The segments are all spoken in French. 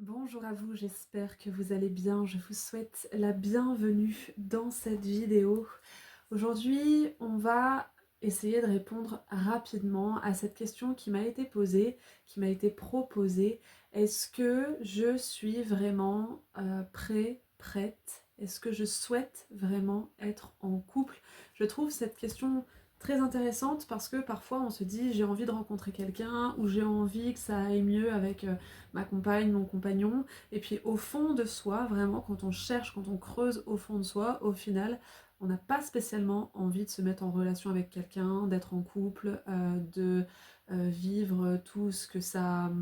Bonjour à vous, j'espère que vous allez bien. Je vous souhaite la bienvenue dans cette vidéo. Aujourd'hui, on va essayer de répondre rapidement à cette question qui m'a été posée, qui m'a été proposée. Est-ce que je suis vraiment prêt, prête? Est-ce que je souhaite vraiment être en couple? Je trouve cette question très intéressante parce que parfois on se dit j'ai envie de rencontrer quelqu'un ou j'ai envie que ça aille mieux avec ma compagne, mon compagnon. Et puis au fond de soi, vraiment, quand on cherche, quand on creuse au fond de soi, au final, on n'a pas spécialement envie de se mettre en relation avec quelqu'un, d'être en couple, de vivre tout ce que ça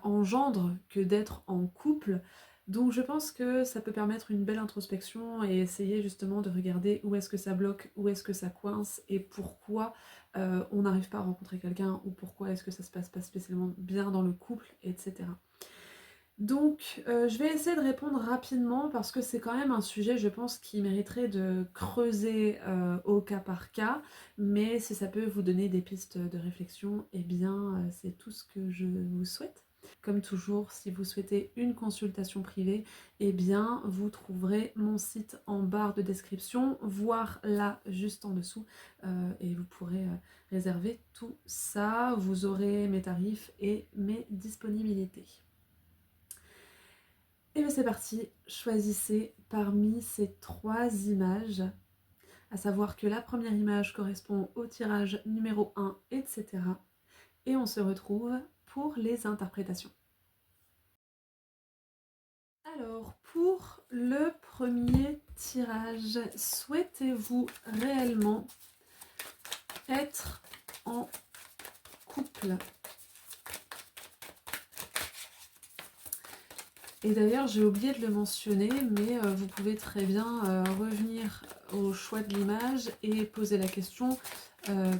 engendre que d'être en couple. Donc je pense que ça peut permettre une belle introspection et essayer justement de regarder où est-ce que ça bloque, où est-ce que ça coince et pourquoi on n'arrive pas à rencontrer quelqu'un ou pourquoi est-ce que ça se passe pas spécialement bien dans le couple, etc. Donc, je vais essayer de répondre rapidement parce que c'est quand même un sujet, je pense, qui mériterait de creuser au cas par cas. Mais si ça peut vous donner des pistes de réflexion, eh bien, c'est tout ce que je vous souhaite. Comme toujours, si vous souhaitez une consultation privée, eh bien, vous trouverez mon site en barre de description, voire là, juste en dessous, et vous pourrez réserver tout ça. Vous aurez mes tarifs et mes disponibilités. Et bien c'est parti, choisissez parmi ces trois images, à savoir que la première image correspond au tirage numéro 1, etc. Et on se retrouve pour les interprétations. Alors, pour le premier tirage, souhaitez-vous réellement être en couple? Et d'ailleurs, j'ai oublié de le mentionner, mais vous pouvez très bien revenir au choix de l'image et poser la question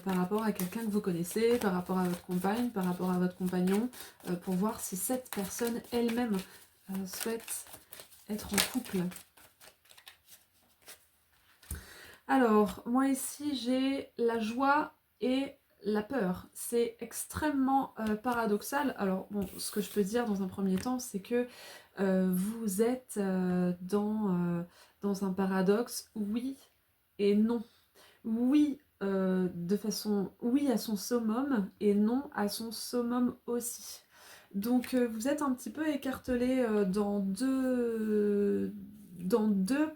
par rapport à quelqu'un que vous connaissez, par rapport à votre compagne, par rapport à votre compagnon, pour voir si cette personne elle-même souhaite être en couple. Alors, moi ici, j'ai la joie et la peur. C'est extrêmement paradoxal. Alors, bon, ce que je peux dire dans un premier temps, c'est que vous êtes dans un paradoxe, oui et non. Oui, oui à son summum et non à son summum aussi. Donc vous êtes un petit peu écartelé dans deux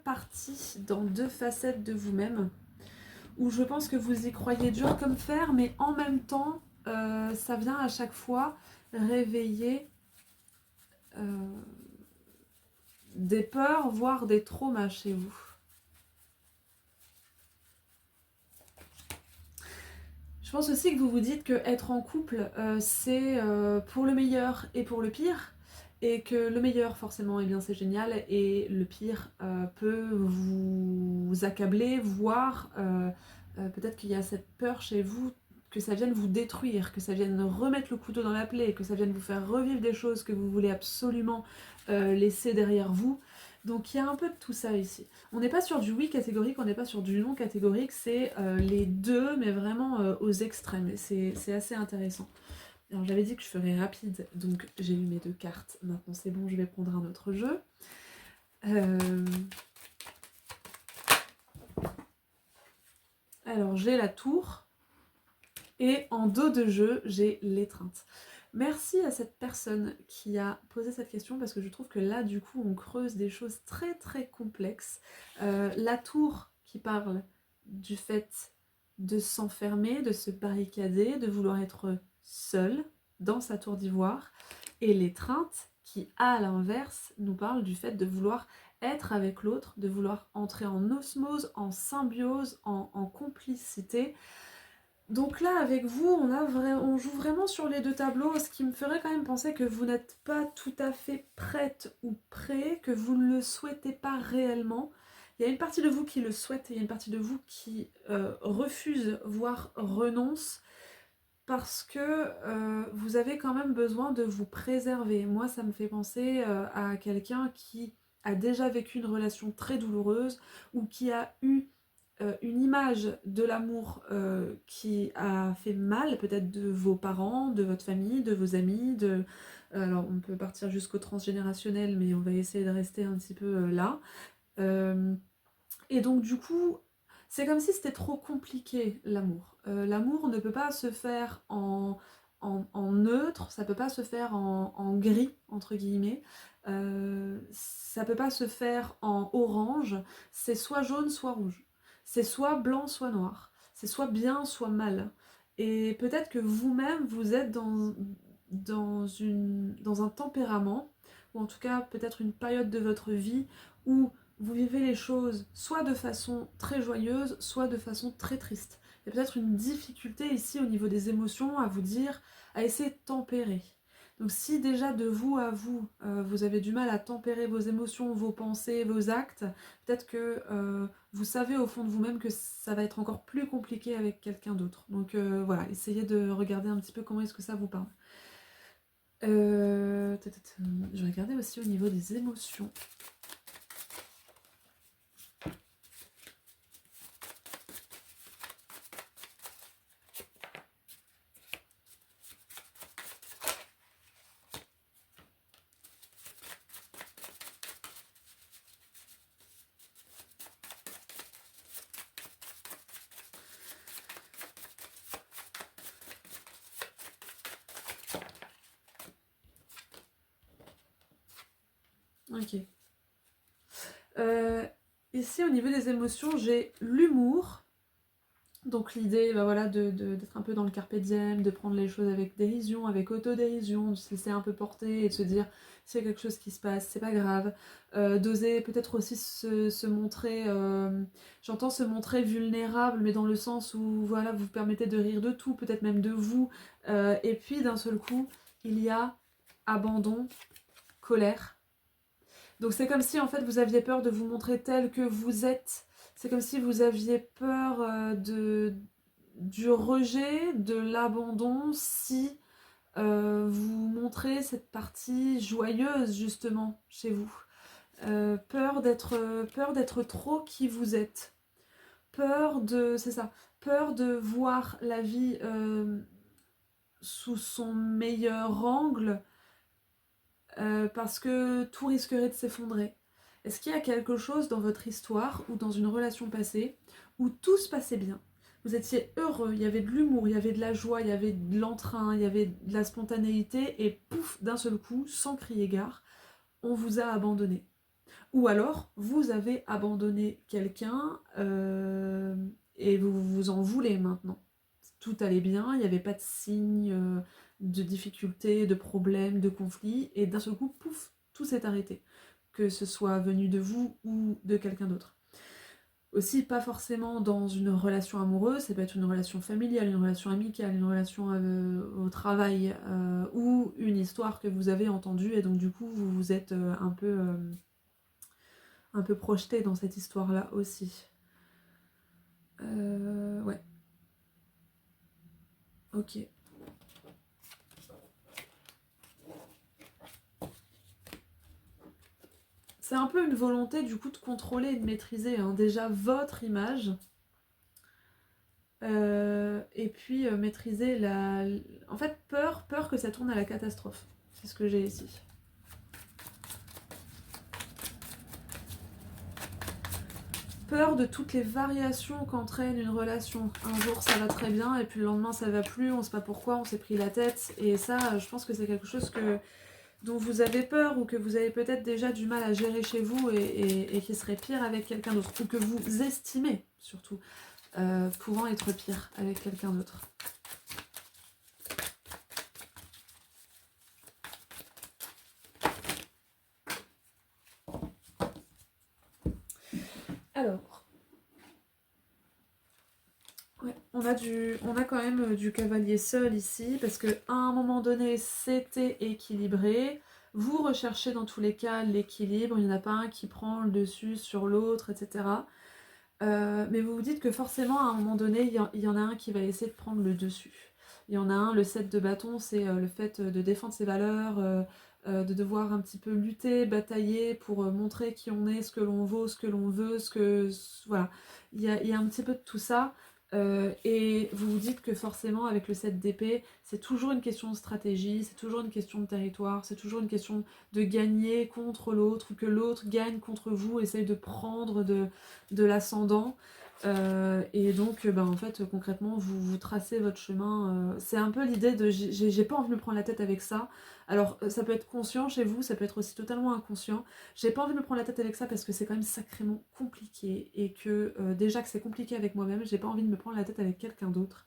parties, dans deux facettes de vous-même, où je pense que vous y croyez dur comme fer, mais en même temps, ça vient à chaque fois réveiller euh, des peurs, voire des traumas chez vous. Je pense aussi que vous vous dites que être en couple, c'est pour le meilleur et pour le pire, et que le meilleur, forcément, eh bien, c'est génial, et le pire peut vous accabler, voire peut-être qu'il y a cette peur chez vous que ça vienne vous détruire, que ça vienne remettre le couteau dans la plaie, que ça vienne vous faire revivre des choses que vous voulez absolument laisser derrière vous. Donc il y a un peu de tout ça ici. On n'est pas sur du oui catégorique, on n'est pas sur du non catégorique, c'est les deux, mais vraiment aux extrêmes. C'est assez intéressant. Alors j'avais dit que je ferais rapide, donc j'ai eu mes deux cartes. Maintenant c'est bon, je vais prendre un autre jeu. Alors j'ai la tour, et en dos de jeu, j'ai l'étreinte. Merci à cette personne qui a posé cette question parce que je trouve que là, du coup, on creuse des choses très très complexes. La tour qui parle du fait de s'enfermer, de se barricader, de vouloir être seul dans sa tour d'ivoire. Et l'étreinte qui, à l'inverse, nous parle du fait de vouloir être avec l'autre, de vouloir entrer en osmose, en symbiose, en complicité. Donc là, avec vous, on joue vraiment sur les deux tableaux, ce qui me ferait quand même penser que vous n'êtes pas tout à fait prête ou prêt, que vous ne le souhaitez pas réellement. Il y a une partie de vous qui le souhaite et il y a une partie de vous qui refuse, voire renonce, parce que vous avez quand même besoin de vous préserver. Moi, ça me fait penser à quelqu'un qui a déjà vécu une relation très douloureuse ou qui a eu une image de l'amour qui a fait mal, peut-être de vos parents, de votre famille, de vos amis, alors on peut partir jusqu'au transgénérationnel, mais on va essayer de rester un petit peu là. Euh, et donc du coup, c'est comme si c'était trop compliqué l'amour. L'amour ne peut pas se faire en neutre, ça peut pas se faire en gris, entre guillemets. Ça peut pas se faire en orange, c'est soit jaune, soit rouge. C'est soit blanc, soit noir. C'est soit bien, soit mal. Et peut-être que vous-même, vous êtes dans un tempérament, ou en tout cas peut-être une période de votre vie où vous vivez les choses soit de façon très joyeuse, soit de façon très triste. Il y a peut-être une difficulté ici au niveau des émotions à vous dire, à essayer de tempérer. Donc si déjà de vous à vous, vous avez du mal à tempérer vos émotions, vos pensées, vos actes, peut-être que vous savez au fond de vous-même que ça va être encore plus compliqué avec quelqu'un d'autre. Donc voilà, essayez de regarder un petit peu comment est-ce que ça vous parle. Je vais regarder aussi au niveau des émotions. Ok. Ici, au niveau des émotions, j'ai l'humour. Donc l'idée, bah voilà, d'être un peu dans le carpe diem, de prendre les choses avec dérision, avec autodérision, de se laisser un peu porter et de se dire s'il y a quelque chose qui se passe, c'est pas grave. D'oser peut-être aussi se montrer, j'entends se montrer vulnérable, mais dans le sens où voilà, vous permettez de rire de tout, peut-être même de vous. Et puis d'un seul coup, il y a abandon, colère. Donc c'est comme si en fait vous aviez peur de vous montrer tel que vous êtes. C'est comme si vous aviez peur du rejet, de l'abandon, si vous montrez cette partie joyeuse justement chez vous. Peur d'être trop qui vous êtes. C'est ça, peur de voir la vie sous son meilleur angle parce que tout risquerait de s'effondrer. Est-ce qu'il y a quelque chose dans votre histoire ou dans une relation passée où tout se passait bien? Vous étiez heureux, il y avait de l'humour, il y avait de la joie, il y avait de l'entrain, il y avait de la spontanéité et pouf, d'un seul coup, sans crier gare, on vous a abandonné. Ou alors, vous avez abandonné quelqu'un et vous vous en voulez maintenant. Tout allait bien, il n'y avait pas de signe de difficulté, de problème, de conflit, et d'un seul coup, pouf, tout s'est arrêté. Que ce soit venu de vous ou de quelqu'un d'autre. Aussi, pas forcément dans une relation amoureuse, ça peut être une relation familiale, une relation amicale, une relation au travail, ou une histoire que vous avez entendue, et donc du coup, vous vous êtes un peu projeté dans cette histoire-là aussi. Ouais. Ok. C'est un peu une volonté du coup de contrôler et de maîtriser hein, déjà votre image et puis maîtriser la... En fait, peur que ça tourne à la catastrophe. C'est ce que j'ai ici. Peur de toutes les variations qu'entraîne une relation. Un jour ça va très bien et puis le lendemain ça va plus, on sait pas pourquoi, on s'est pris la tête. Et ça, je pense que c'est quelque chose dont vous avez peur ou que vous avez peut-être déjà du mal à gérer chez vous et qui serait pire avec quelqu'un d'autre. Ou que vous estimez surtout pouvant être pire avec quelqu'un d'autre. Alors, ouais, on a quand même du cavalier seul ici, parce que à un moment donné, c'était équilibré. Vous recherchez dans tous les cas l'équilibre, il n'y en a pas un qui prend le dessus sur l'autre, etc. Mais vous vous dites que forcément, à un moment donné, il y en a un qui va essayer de prendre le dessus. Il y en a un, le 7 de bâton, c'est le fait de défendre ses valeurs, de devoir un petit peu lutter, batailler pour montrer qui on est, ce que l'on vaut, ce que l'on veut, voilà. Il y a un petit peu de tout ça. Et vous vous dites que forcément avec le 7 d'épée, c'est toujours une question de stratégie, c'est toujours une question de territoire, c'est toujours une question de gagner contre l'autre, ou que l'autre gagne contre vous, essaye de prendre de l'ascendant. Et donc, en fait, concrètement, vous tracez votre chemin. C'est un peu l'idée de j'ai pas envie de me prendre la tête avec ça. Alors, ça peut être conscient chez vous, ça peut être aussi totalement inconscient. J'ai pas envie de me prendre la tête avec ça parce que c'est quand même sacrément compliqué et que déjà que c'est compliqué avec moi-même, j'ai pas envie de me prendre la tête avec quelqu'un d'autre.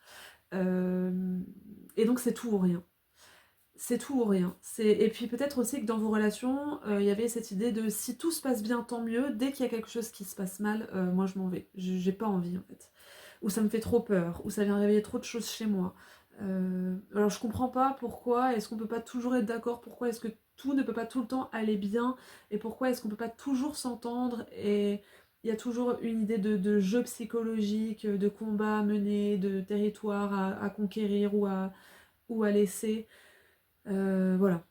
Et donc, c'est tout ou rien. C'est tout ou rien. Et puis peut-être aussi que dans vos relations, il y avait cette idée de si tout se passe bien, tant mieux. Dès qu'il y a quelque chose qui se passe mal, moi je m'en vais. J'ai pas envie en fait. Ou ça me fait trop peur, ou ça vient réveiller trop de choses chez moi. Alors je comprends pas pourquoi est-ce qu'on peut pas toujours être d'accord, pourquoi est-ce que tout ne peut pas tout le temps aller bien, et pourquoi est-ce qu'on peut pas toujours s'entendre, et il y a toujours une idée de jeu psychologique, de combat à mener, de territoire à conquérir ou à laisser. Voilà.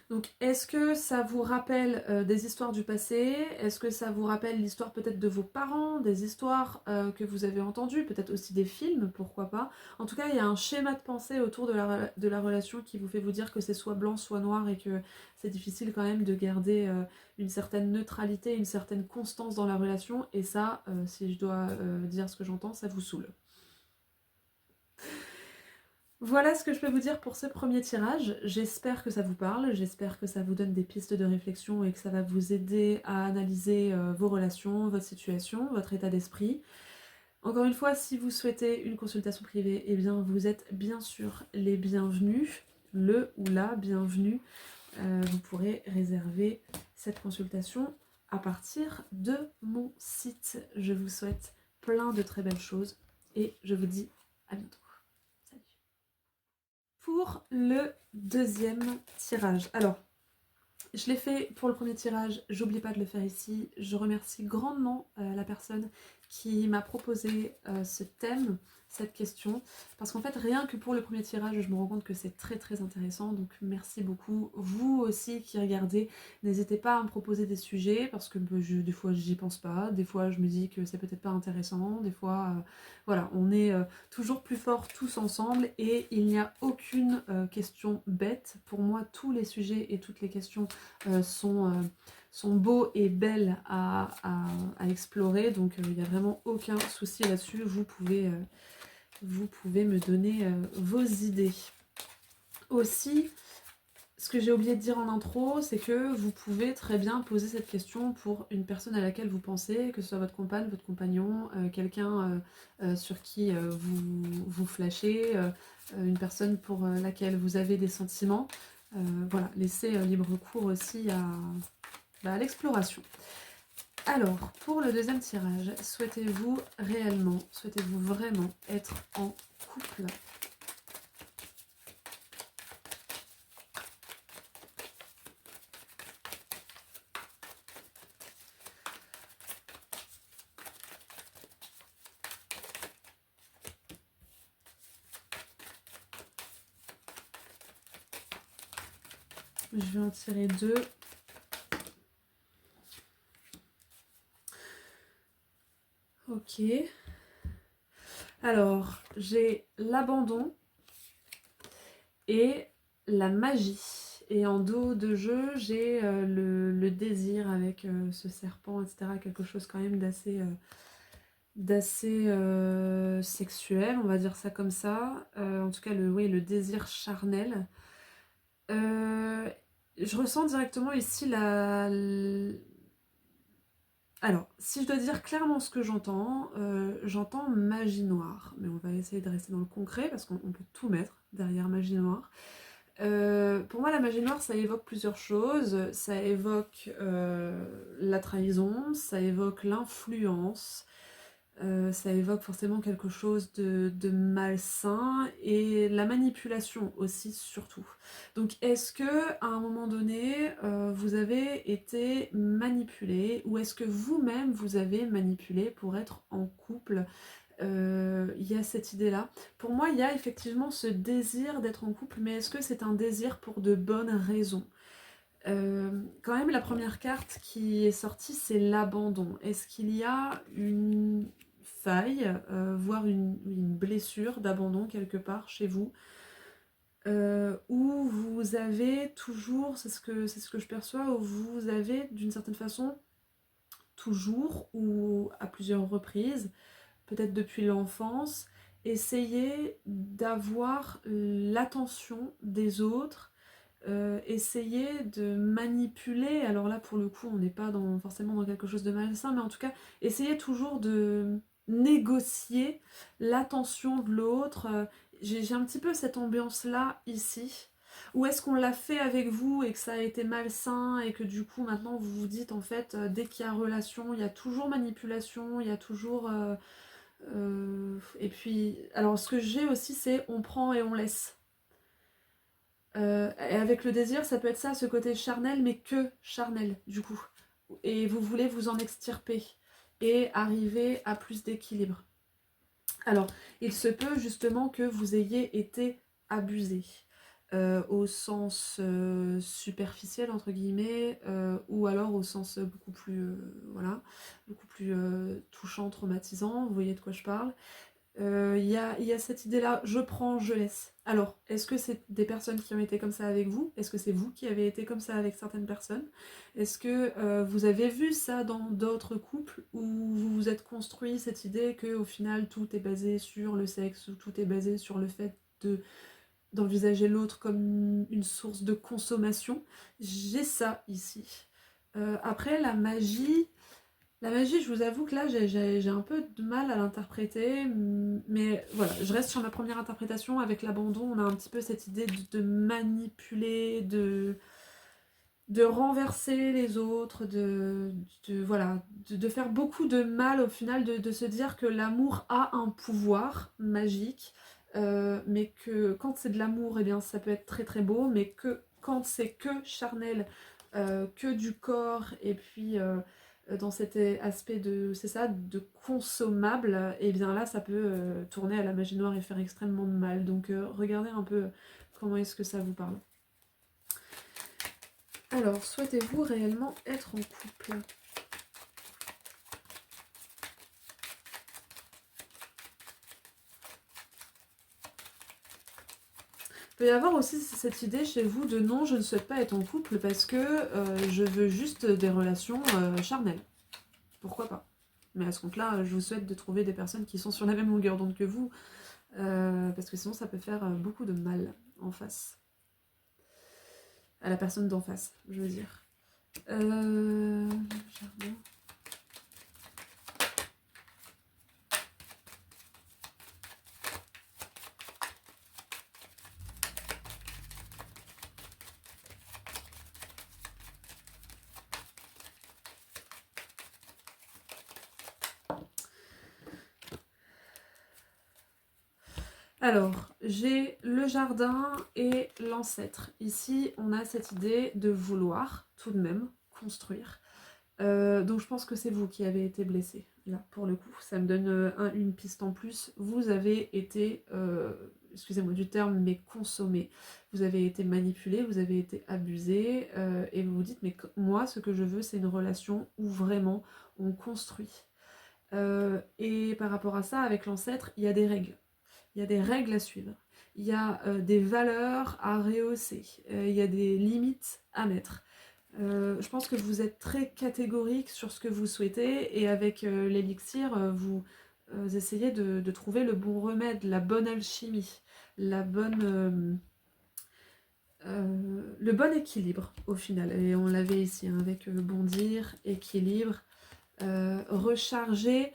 Donc, est-ce que ça vous rappelle des histoires du passé? Est-ce que ça vous rappelle l'histoire peut-être de vos parents, des histoires que vous avez entendues, peut-être aussi des films, pourquoi pas? En tout cas, il y a un schéma de pensée autour de la relation qui vous fait vous dire que c'est soit blanc, soit noir et que c'est difficile quand même de garder une certaine neutralité, une certaine constance dans la relation. Et ça, si je dois dire ce que j'entends, ça vous saoule. Voilà ce que je peux vous dire pour ce premier tirage. J'espère que ça vous parle, j'espère que ça vous donne des pistes de réflexion et que ça va vous aider à analyser vos relations, votre situation, votre état d'esprit. Encore une fois, si vous souhaitez une consultation privée, eh bien vous êtes bien sûr les bienvenus, le ou la bienvenue. Vous pourrez réserver cette consultation à partir de mon site. Je vous souhaite plein de très belles choses et je vous dis à bientôt. Salut. Pour le deuxième tirage. Alors, je l'ai fait pour le premier tirage, j'oublie pas de le faire ici. Je remercie grandement la personne qui m'a proposé ce thème, cette question, parce qu'en fait rien que pour le premier tirage je me rends compte que c'est très très intéressant, donc merci beaucoup. Vous aussi qui regardez, n'hésitez pas à me proposer des sujets, parce que des fois j'y pense pas, des fois je me dis que c'est peut-être pas intéressant, des fois voilà, on est toujours plus forts tous ensemble et il n'y a aucune question bête. Pour moi tous les sujets et toutes les questions sont beaux et belles à explorer, donc il n'y a vraiment aucun souci là-dessus. Vous pouvez me donner vos idées. Aussi, ce que j'ai oublié de dire en intro, c'est que vous pouvez très bien poser cette question pour une personne à laquelle vous pensez, que ce soit votre compagne, votre compagnon, quelqu'un sur qui vous flashez, une personne pour laquelle vous avez des sentiments. Voilà, laissez libre cours aussi à l'exploration. Alors, pour le deuxième tirage, souhaitez-vous vraiment être en couple? Je vais en tirer deux. Ok. Alors, j'ai l'abandon et la magie. Et en dos de jeu, j'ai le désir avec ce serpent, etc. Quelque chose quand même d'assez sexuel, on va dire ça comme ça. En tout cas, le désir charnel. Je ressens directement ici Alors, si je dois dire clairement ce que j'entends, j'entends magie noire. Mais on va essayer de rester dans le concret parce qu'on peut tout mettre derrière magie noire. Pour moi, la magie noire, ça évoque plusieurs choses. Ça évoque la trahison, ça évoque l'influence, ça évoque forcément quelque chose de malsain et la manipulation aussi, surtout. Donc, est-ce que à un moment donné, vous avez été manipulé ou est-ce que vous-même vous avez manipulé pour être en couple? Il y a cette idée-là. Pour moi, il y a effectivement ce désir d'être en couple, mais est-ce que c'est un désir pour de bonnes raisons? Quand même, la première carte qui est sortie, c'est l'abandon. Est-ce qu'il y a une faille, voire une blessure d'abandon quelque part chez vous, où vous avez toujours, c'est ce que je perçois, où vous avez d'une certaine façon toujours ou à plusieurs reprises, peut-être depuis l'enfance, essayé d'avoir l'attention des autres, essayer de manipuler, alors là pour le coup on n'est pas forcément dans quelque chose de malsain, mais en tout cas essayer toujours de négocier l'attention de l'autre. J'ai un petit peu cette ambiance là ici. Ou est-ce qu'on l'a fait avec vous et que ça a été malsain et que du coup maintenant vous vous dites en fait dès qu'il y a relation il y a toujours manipulation, il y a toujours... et puis alors ce que j'ai aussi c'est on prend et on laisse. Et avec le désir, ça peut être ça, ce côté charnel, mais que charnel, du coup. Et vous voulez vous en extirper et arriver à plus d'équilibre. Alors, il se peut justement que vous ayez été abusé, au sens superficiel, entre guillemets, ou alors au sens beaucoup plus, voilà, beaucoup plus touchant, traumatisant, vous voyez de quoi je parle. Il y a cette idée-là, je prends, je laisse. Alors, est-ce que c'est des personnes qui ont été comme ça avec vous? Est-ce que c'est vous qui avez été comme ça avec certaines personnes? Est-ce que vous avez vu ça dans d'autres couples où vous vous êtes construit cette idée que au final tout est basé sur le sexe, ou tout est basé sur le fait d'envisager l'autre comme une source de consommation? J'ai ça ici. Après, la magie, je vous avoue que là, j'ai un peu de mal à l'interpréter, mais voilà, je reste sur ma première interprétation. Avec l'abandon, on a un petit peu cette idée de manipuler, de renverser les autres, voilà, de faire beaucoup de mal au final, de se dire que l'amour a un pouvoir magique, mais que quand c'est de l'amour, eh bien, ça peut être très très beau, mais que quand c'est que charnel, que du corps, et puis dans cet aspect de, c'est ça, de consommable, et bien là, ça peut tourner à la magie noire et faire extrêmement de mal. Donc regardez un peu comment est-ce que ça vous parle. Alors, souhaitez-vous réellement être en couple? Il peut y avoir aussi cette idée chez vous de non, je ne souhaite pas être en couple parce que je veux juste des relations charnelles. Pourquoi pas? Mais à ce compte-là, je vous souhaite de trouver des personnes qui sont sur la même longueur d'onde que vous, parce que sinon ça peut faire beaucoup de mal en face. À la personne d'en face, je veux dire. Jardin. Alors, j'ai le jardin et l'ancêtre. Ici, on a cette idée de vouloir, tout de même, construire. Donc je pense que c'est vous qui avez été blessé. Là, pour le coup, ça me donne une piste en plus. Vous avez été, excusez-moi du terme, mais consommé. Vous avez été manipulé, vous avez été abusé, et vous vous dites, mais moi, ce que je veux, c'est une relation où vraiment on construit. Et par rapport à ça, avec l'ancêtre, il y a des règles. Il y a des règles à suivre. Il y a des valeurs à rehausser. Il y a des limites à mettre. Je pense que vous êtes très catégorique sur ce que vous souhaitez et avec l'élixir, vous essayez de trouver le bon remède, la bonne alchimie, le bon équilibre au final. Et on l'avait ici hein, avec bondir, équilibre, recharger.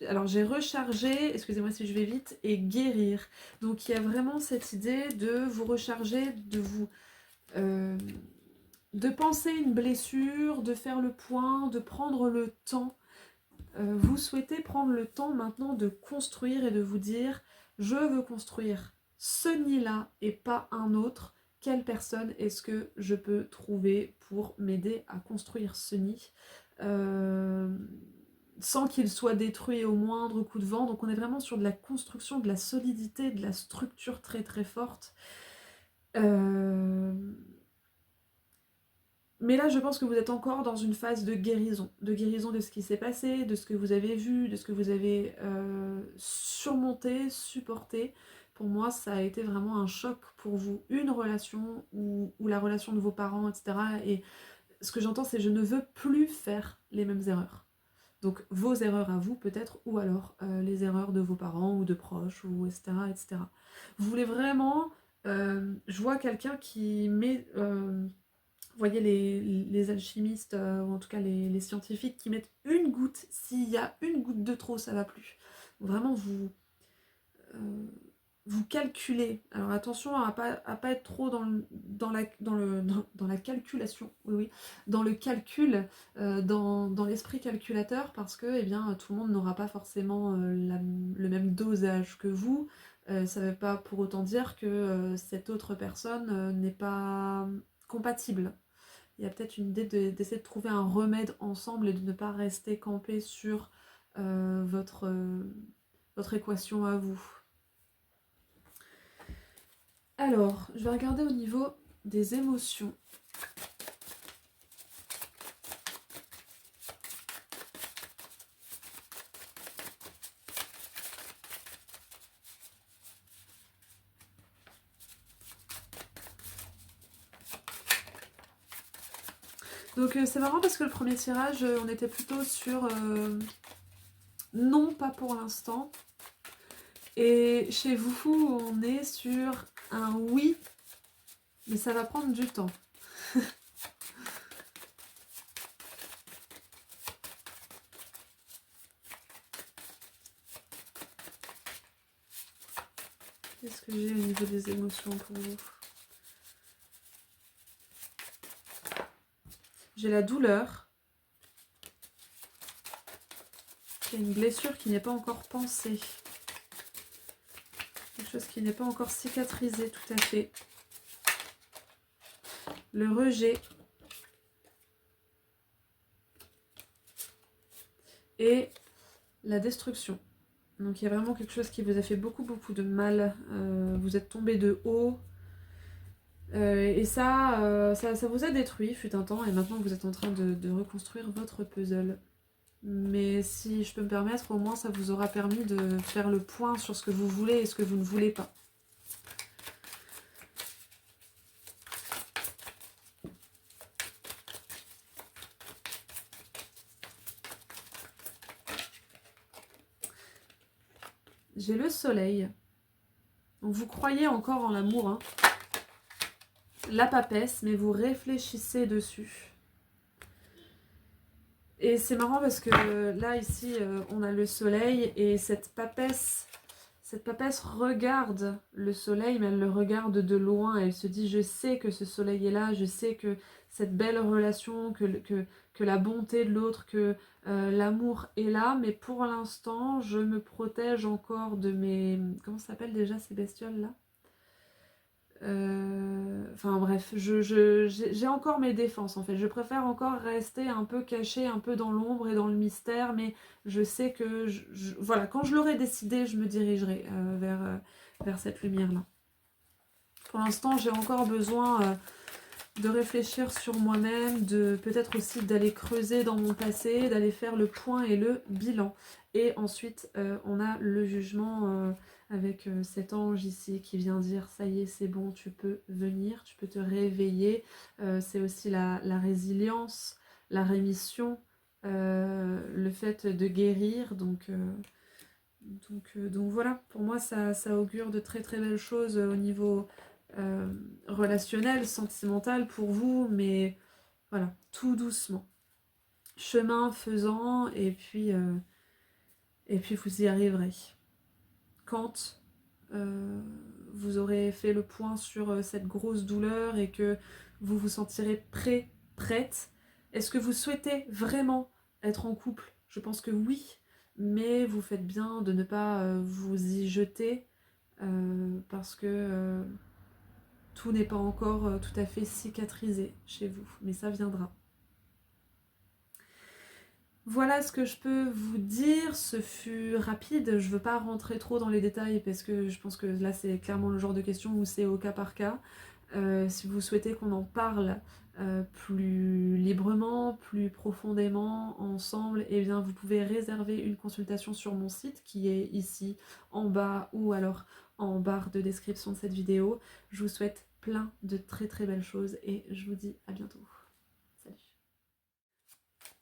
Alors j'ai rechargé, excusez-moi si je vais vite, et guérir. Donc il y a vraiment cette idée de vous recharger, euh, de penser une blessure, de faire le point, de prendre le temps. Vous souhaitez prendre le temps maintenant de construire et de vous dire je veux construire ce nid-là et pas un autre. Quelle personne est-ce que je peux trouver pour m'aider à construire ce nid? sans qu'il soit détruit au moindre coup de vent. Donc on est vraiment sur de la construction, de la solidité, de la structure très très forte. Mais là, je pense que vous êtes encore dans une phase de guérison de ce qui s'est passé, de ce que vous avez vu, de ce que vous avez surmonté, supporté. Pour moi, ça a été vraiment un choc pour vous, une relation ou la relation de vos parents, etc. Et ce que j'entends, c'est je ne veux plus faire les mêmes erreurs. Donc vos erreurs à vous peut-être, ou alors les erreurs de vos parents ou de proches, ou etc. etc. Vous voulez vraiment... je vois quelqu'un qui met... vous voyez les alchimistes, ou en tout cas les scientifiques, qui mettent une goutte. S'il y a une goutte de trop, ça va plus. Vraiment, vous calculez. Alors attention à pas être trop dans la calculation, oui, oui, dans le calcul, dans l'esprit calculateur, parce que eh bien, tout le monde n'aura pas forcément le même dosage que vous. Ça ne veut pas pour autant dire que cette autre personne n'est pas compatible. Il y a peut-être une idée d'essayer de trouver un remède ensemble et de ne pas rester campé sur votre équation à vous. Alors, je vais regarder au niveau des émotions. Donc c'est marrant parce que le premier tirage, on était plutôt sur non, pas pour l'instant. Et chez vous, on est sur un oui, mais ça va prendre du temps. Qu'est-ce que j'ai au niveau des émotions pour vous? J'ai la douleur. J'ai une blessure qui n'est pas encore pensée. Quelque chose qui n'est pas encore cicatrisé tout à fait. Le rejet. Et la destruction. Donc il y a vraiment quelque chose qui vous a fait beaucoup de mal. Vous êtes tombé de haut. Et ça vous a détruit, fut un temps, et maintenant vous êtes en train de reconstruire votre puzzle. Mais si je peux me permettre, au moins ça vous aura permis de faire le point sur ce que vous voulez et ce que vous ne voulez pas. J'ai le soleil. Donc vous croyez encore en l'amour, hein. La papesse, mais vous réfléchissez dessus. Et c'est marrant parce que là, ici, on a le soleil et cette papesse regarde le soleil, mais elle le regarde de loin. Elle se dit, je sais que ce soleil est là, je sais que cette belle relation, que la bonté de l'autre, que l'amour est là, mais pour l'instant, je me protège encore de mes... Comment ça s'appelle déjà ces bestioles-là ? Enfin bref, j'ai encore mes défenses en fait. Je préfère encore rester un peu cachée, un peu dans l'ombre et dans le mystère, mais je sais que voilà, quand je l'aurai décidé, je me dirigerai vers cette lumière-là. Pour l'instant, j'ai encore besoin de réfléchir sur moi-même, de peut-être aussi d'aller creuser dans mon passé, d'aller faire le point et le bilan. Et ensuite, on a le jugement avec cet ange ici qui vient dire « ça y est, c'est bon, tu peux venir, tu peux te réveiller ». C'est aussi la résilience, la rémission, le fait de guérir. Donc voilà, pour moi, ça augure de très très belles choses au niveau relationnel, sentimental pour vous, mais voilà, tout doucement. Chemin faisant, et puis vous y arriverez. Quand vous aurez fait le point sur cette grosse douleur et que vous vous sentirez prêt, prête, est-ce que vous souhaitez vraiment être en couple? Je pense que oui, mais vous faites bien de ne pas vous y jeter parce que tout n'est pas encore tout à fait cicatrisé chez vous, mais ça viendra. Voilà ce que je peux vous dire, ce fut rapide, je veux pas rentrer trop dans les détails parce que je pense que là c'est clairement le genre de question où c'est au cas par cas. Si vous souhaitez qu'on en parle plus librement, plus profondément, ensemble, eh bien vous pouvez réserver une consultation sur mon site qui est ici en bas ou alors en barre de description de cette vidéo. Je vous souhaite plein de très très belles choses et je vous dis à bientôt. Salut.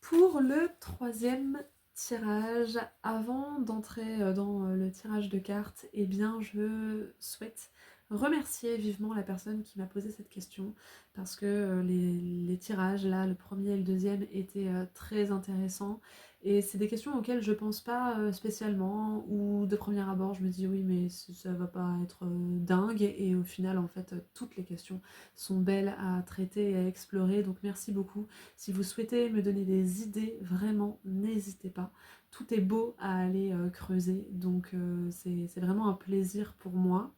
Pour le troisième tirage, avant d'entrer dans le tirage de cartes, eh bien je souhaite remercier vivement la personne qui m'a posé cette question parce que les tirages, là, le premier et le deuxième, étaient très intéressants et c'est des questions auxquelles je pense pas spécialement ou de premier abord je me dis oui mais ça va pas être dingue et au final en fait toutes les questions sont belles à traiter et à explorer donc merci beaucoup. Si vous souhaitez me donner des idées, vraiment, n'hésitez pas. Tout est beau à aller creuser, donc c'est vraiment un plaisir pour moi.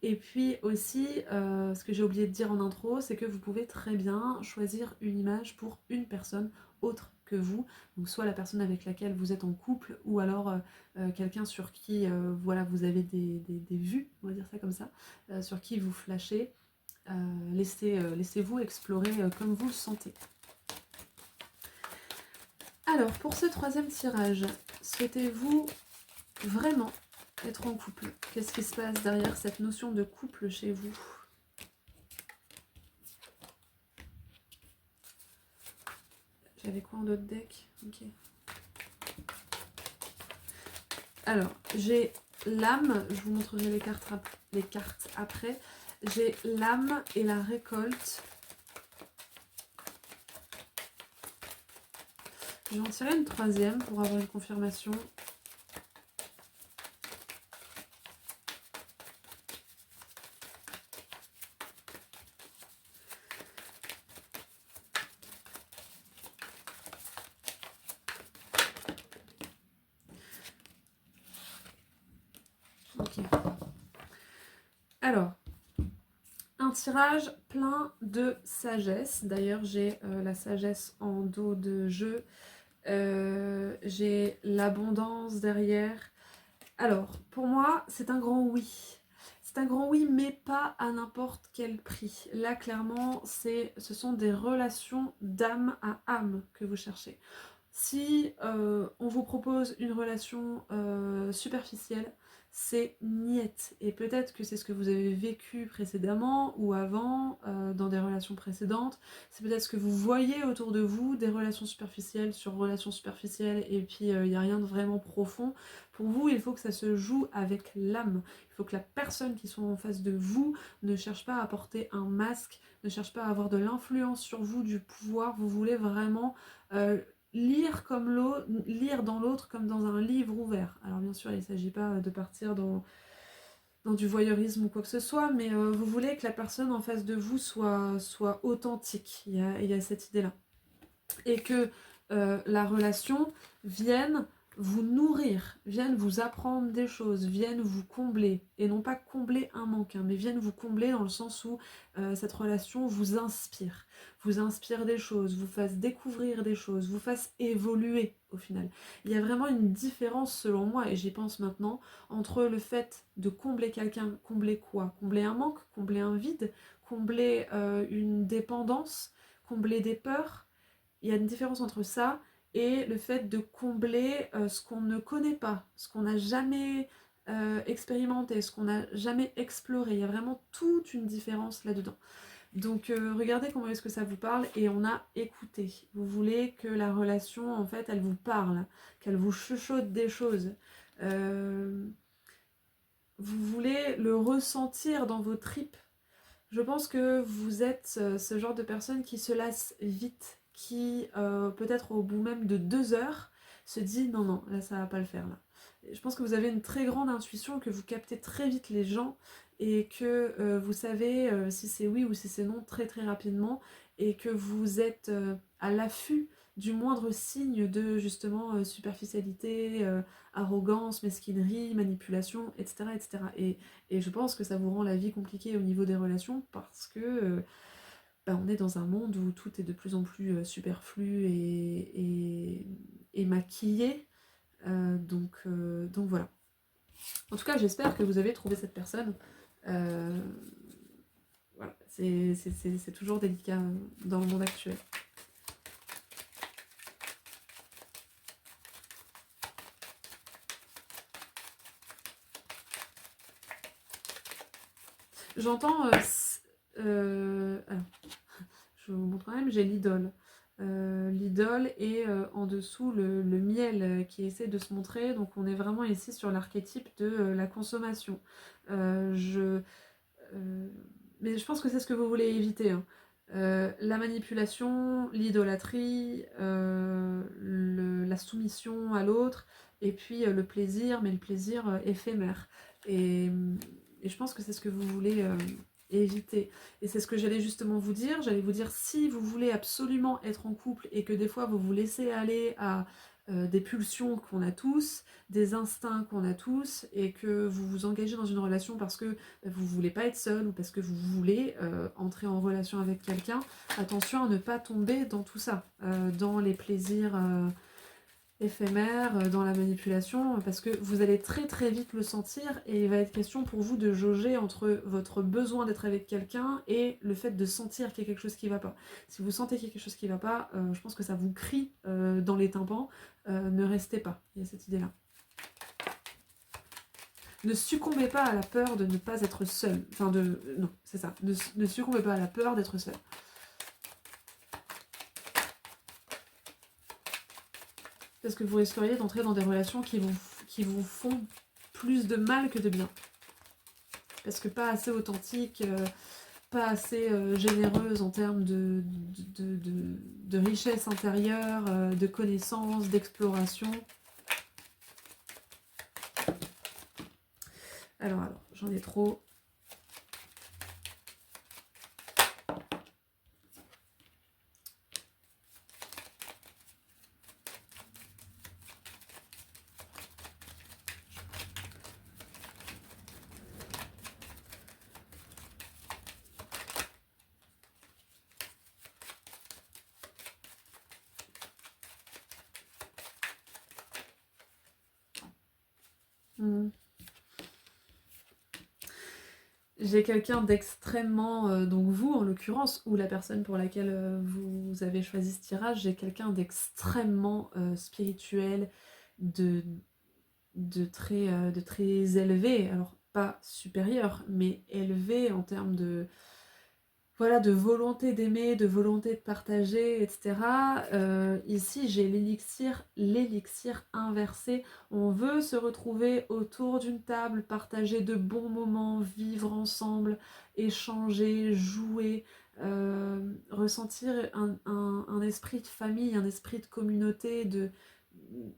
Et puis aussi, ce que j'ai oublié de dire en intro, c'est que vous pouvez très bien choisir une image pour une personne autre que vous, donc soit la personne avec laquelle vous êtes en couple, ou alors quelqu'un sur qui voilà, vous avez des vues, on va dire ça comme ça, sur qui vous flashez. Laissez-vous explorer comme vous le sentez. Alors, pour ce troisième tirage, souhaitez-vous vraiment être en couple? Qu'est-ce qui se passe derrière cette notion de couple chez vous? J'avais quoi en d'autres deck? Ok. Alors, j'ai l'âme, je vous montrerai les cartes après. J'ai l'âme et la récolte. Je vais en tirer une troisième pour avoir une confirmation. Ok. Alors, un tirage plein de sagesse. D'ailleurs, j'ai la sagesse en dos de jeu. J'ai l'abondance derrière. Alors, pour moi, c'est un grand oui. C'est un grand oui, mais pas à n'importe quel prix. Là, clairement, ce sont des relations d'âme à âme que vous cherchez. Si on vous propose une relation superficielle, c'est niette. Et peut-être que c'est ce que vous avez vécu précédemment ou avant, dans des relations précédentes. C'est peut-être ce que vous voyez autour de vous, des relations superficielles sur relations superficielles, et puis il n'y a rien de vraiment profond. Pour vous, il faut que ça se joue avec l'âme. Il faut que la personne qui soit en face de vous ne cherche pas à porter un masque, ne cherche pas à avoir de l'influence sur vous, du pouvoir. Vous voulez vraiment lire dans l'autre comme dans un livre ouvert. Alors bien sûr, il ne s'agit pas de partir dans du voyeurisme ou quoi que ce soit, mais vous voulez que la personne en face de vous soit authentique. Il y a cette idée-là. Et que la relation vienne vous nourrir, vienne vous apprendre des choses, vienne vous combler, et non pas combler un manque, hein, mais vienne vous combler dans le sens où cette relation vous inspire des choses, vous fasse découvrir des choses, vous fasse évoluer au final. Il y a vraiment une différence selon moi, et j'y pense maintenant, entre le fait de combler quelqu'un, combler quoi? Combler un manque, combler un vide, combler une dépendance, combler des peurs. Il y a une différence entre ça et le fait de combler ce qu'on ne connaît pas, ce qu'on n'a jamais expérimenté, ce qu'on n'a jamais exploré. Il y a vraiment toute une différence là-dedans. Donc regardez comment est-ce que ça vous parle et on a écouté. Vous voulez que la relation, en fait, elle vous parle, qu'elle vous chuchote des choses. Vous voulez le ressentir dans vos tripes. Je pense que vous êtes ce genre de personne qui se lasse vite, qui peut-être au bout même de 2 heures se dit non non là ça va pas le faire là. Je pense que vous avez une très grande intuition, que vous captez très vite les gens et que vous savez si c'est oui ou si c'est non très très rapidement et que vous êtes à l'affût du moindre signe de justement superficialité, arrogance, mesquinerie, manipulation, etc. etc. Et je pense que ça vous rend la vie compliquée au niveau des relations parce que on est dans un monde où tout est de plus en plus superflu et maquillé. Donc voilà. En tout cas, j'espère que vous avez trouvé cette personne. Euh, voilà, c'est toujours délicat dans le monde actuel. J'entends... alors, je vous montre quand même, j'ai l'idole. L'idole et en dessous le miel qui essaie de se montrer. Donc on est vraiment ici sur l'archétype de la consommation. Mais je pense que c'est ce que vous voulez éviter. Hein. La manipulation, l'idolâtrie, la soumission à l'autre, et puis le plaisir, mais le plaisir éphémère. Et je pense que c'est ce que vous voulez éviter. Et c'est ce que j'allais justement vous dire. J'allais vous dire, si vous voulez absolument être en couple et que des fois vous vous laissez aller à des pulsions qu'on a tous, des instincts qu'on a tous, et que vous vous engagez dans une relation parce que vous voulez pas être seul ou parce que vous voulez entrer en relation avec quelqu'un, attention à ne pas tomber dans tout ça, dans les plaisirs éphémères, dans la manipulation, parce que vous allez très très vite le sentir et il va être question pour vous de jauger entre votre besoin d'être avec quelqu'un et le fait de sentir qu'il y a quelque chose qui va pas. Si vous sentez qu'il y a quelque chose qui va pas, je pense que ça vous crie dans les tympans, ne restez pas, il y a cette idée-là. Ne succombez pas à la peur de ne pas être seul. Enfin, non, c'est ça. Ne succombez pas à la peur d'être seul. Parce que vous risqueriez d'entrer dans des relations qui vous font plus de mal que de bien. Parce que pas assez authentique, pas assez généreuse en termes de richesse intérieure, de connaissances, d'exploration. Alors, j'en ai trop. J'ai quelqu'un d'extrêmement, donc vous en l'occurrence, ou la personne pour laquelle vous avez choisi ce tirage, j'ai quelqu'un d'extrêmement spirituel, de, de très élevé, alors pas supérieur, mais élevé en termes de, voilà, de volonté d'aimer, de volonté de partager, etc. Ici, j'ai l'élixir inversé. On veut se retrouver autour d'une table, partager de bons moments, vivre ensemble, échanger, jouer, ressentir un esprit de famille, un esprit de communauté,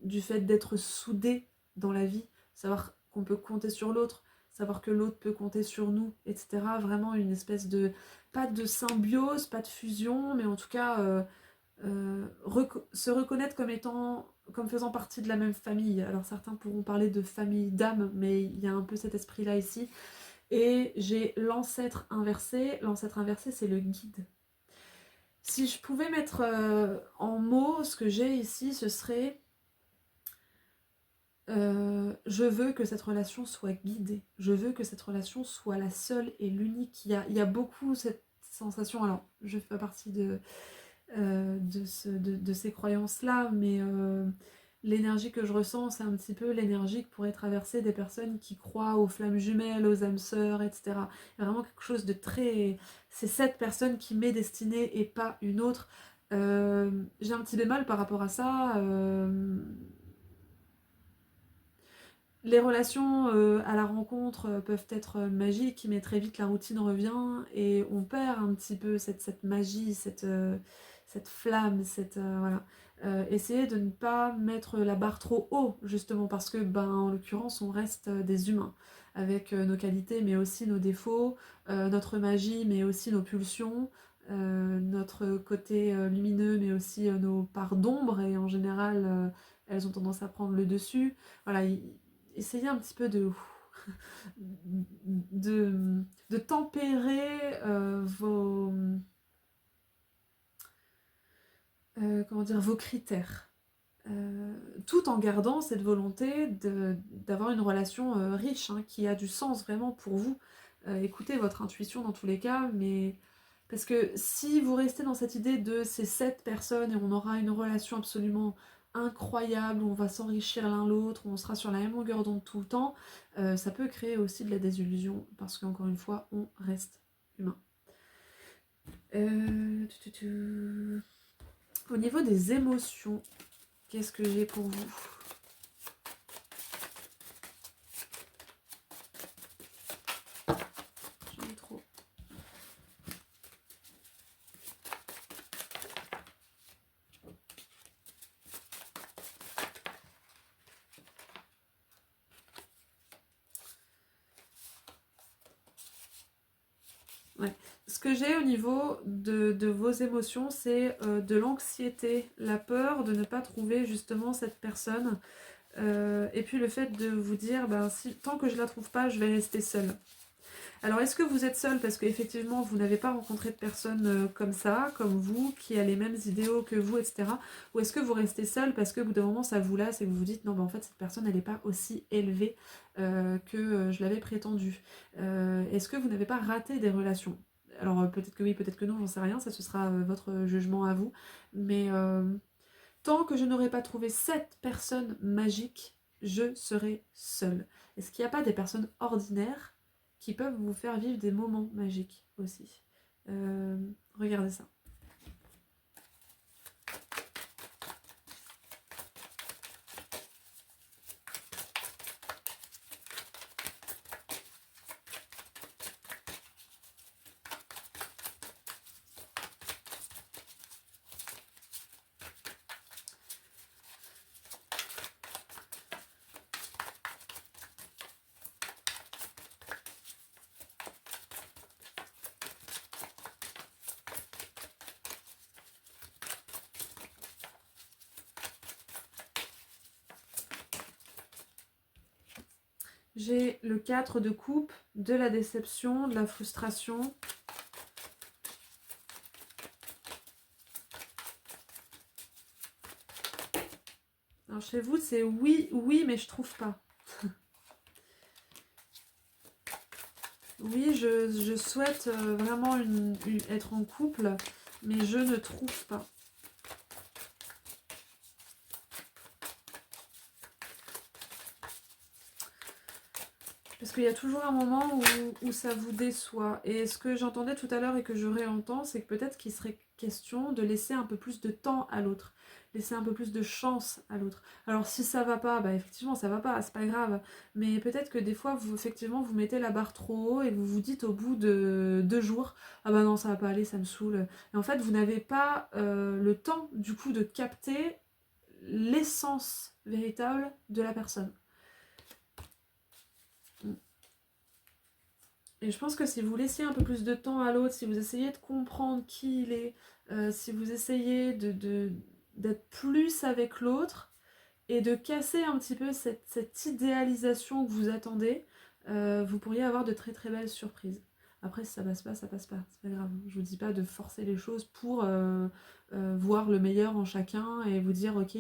du fait d'être soudé dans la vie, savoir qu'on peut compter sur l'autre, savoir que l'autre peut compter sur nous, etc. Vraiment une espèce de pas de symbiose, pas de fusion, mais en tout cas se reconnaître comme faisant partie de la même famille. Alors certains pourront parler de famille d'âme, mais il y a un peu cet esprit-là ici. Et j'ai l'ancêtre inversé. L'ancêtre inversé, c'est le guide. Si je pouvais mettre en mots ce que j'ai ici, ce serait je veux que cette relation soit guidée. Je veux que cette relation soit la seule et l'unique. Il y a beaucoup cette sensation. Alors, je ne fais pas partie de ces croyances-là, mais l'énergie que je ressens, c'est un petit peu l'énergie que pourrait traverser des personnes qui croient aux flammes jumelles, aux âmes sœurs, etc. Il y a vraiment quelque chose de très... C'est cette personne qui m'est destinée et pas une autre. J'ai un petit bémol par rapport à ça. Les relations à la rencontre peuvent être magiques, mais très vite la routine revient et on perd un petit peu cette magie, cette flamme, voilà. Essayez de ne pas mettre la barre trop haut, justement, parce que, en l'occurrence, on reste des humains, avec nos qualités, mais aussi nos défauts, notre magie, mais aussi nos pulsions, notre côté lumineux, mais aussi nos parts d'ombre, et en général, elles ont tendance à prendre le dessus. Voilà, essayez un petit peu de tempérer comment dire, vos critères. Tout en gardant cette volonté d'avoir une relation riche, hein, qui a du sens vraiment pour vous. Écoutez votre intuition dans tous les cas, mais parce que si vous restez dans cette idée de ces 7 personnes et on aura une relation absolument incroyable, où on va s'enrichir l'un l'autre, où on sera sur la même longueur d'onde tout le temps, ça peut créer aussi de la désillusion, parce qu'encore une fois, on reste humain. Au niveau des émotions, qu'est-ce que j'ai pour vous? J'en ai trop. Ouais. Ce que j'ai au niveau de vos émotions, c'est de l'anxiété, la peur de ne pas trouver justement cette personne. Et puis le fait de vous dire, ben, tant que je la trouve pas, je vais rester seule. Alors est-ce que vous êtes seule parce qu'effectivement vous n'avez pas rencontré de personne comme ça, comme vous, qui a les mêmes idéaux que vous, etc. Ou est-ce que vous restez seule parce que au bout d'un moment ça vous lasse et que vous vous dites non, ben en fait cette personne elle n'est pas aussi élevée que je l'avais prétendu. Est-ce que vous n'avez pas raté des relations? Alors peut-être que oui, peut-être que non, j'en sais rien, ça ce sera votre jugement à vous. Mais tant que je n'aurai pas trouvé cette personne magique, je serai seule. Est-ce qu'il n'y a pas des personnes ordinaires qui peuvent vous faire vivre des moments magiques aussi? Regardez ça. J'ai le 4 de coupe, de la déception, de la frustration. Alors chez vous, c'est oui, oui, mais je trouve pas. Oui, je souhaite vraiment être en couple, mais je ne trouve pas. Parce qu'il y a toujours un moment où ça vous déçoit. Et ce que j'entendais tout à l'heure et que je réentends, c'est que peut-être qu'il serait question de laisser un peu plus de temps à l'autre. Laisser un peu plus de chance à l'autre. Alors si ça va pas, bah effectivement ça va pas, c'est pas grave. Mais peut-être que des fois, effectivement, vous mettez la barre trop haut et vous vous dites au bout de 2 jours, ah bah non ça va pas aller, ça me saoule. Et en fait, vous n'avez pas le temps du coup de capter l'essence véritable de la personne. Et je pense que si vous laissiez un peu plus de temps à l'autre, si vous essayez de comprendre qui il est, si vous essayez d'être plus avec l'autre et de casser un petit peu cette idéalisation que vous attendez, vous pourriez avoir de très très belles surprises. Après, si ça passe pas, ça passe pas, c'est pas grave. Je vous dis pas de forcer les choses pour voir le meilleur en chacun et vous dire ok,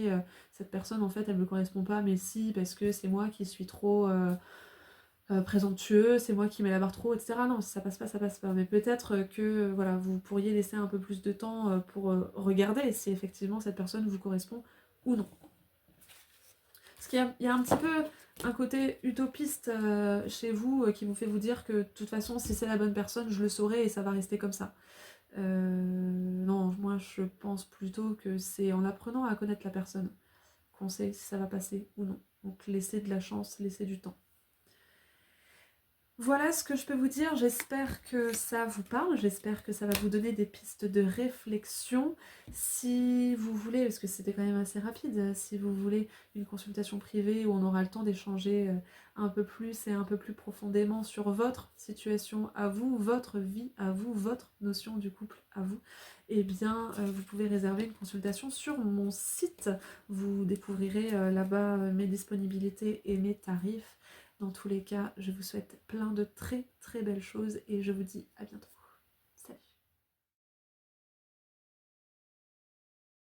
cette personne en fait elle me correspond pas, mais si, parce que c'est moi qui suis trop présomptueux, c'est moi qui mets la barre trop, etc. Non, si ça passe pas, ça passe pas. Mais peut-être que voilà, vous pourriez laisser un peu plus de temps pour regarder si effectivement cette personne vous correspond ou non. Parce qu'il y a un petit peu un côté utopiste chez vous qui vous fait vous dire que de toute façon, si c'est la bonne personne, je le saurai et ça va rester comme ça. Non, moi je pense plutôt que c'est en apprenant à connaître la personne qu'on sait si ça va passer ou non. Donc laissez de la chance, laissez du temps. Voilà ce que je peux vous dire, j'espère que ça vous parle, j'espère que ça va vous donner des pistes de réflexion. Si vous voulez, parce que c'était quand même assez rapide, si vous voulez une consultation privée où on aura le temps d'échanger un peu plus et un peu plus profondément sur votre situation à vous, votre vie à vous, votre notion du couple à vous, eh bien vous pouvez réserver une consultation sur mon site. Vous découvrirez là-bas mes disponibilités et mes tarifs. Dans tous les cas, je vous souhaite plein de très très belles choses et je vous dis à bientôt.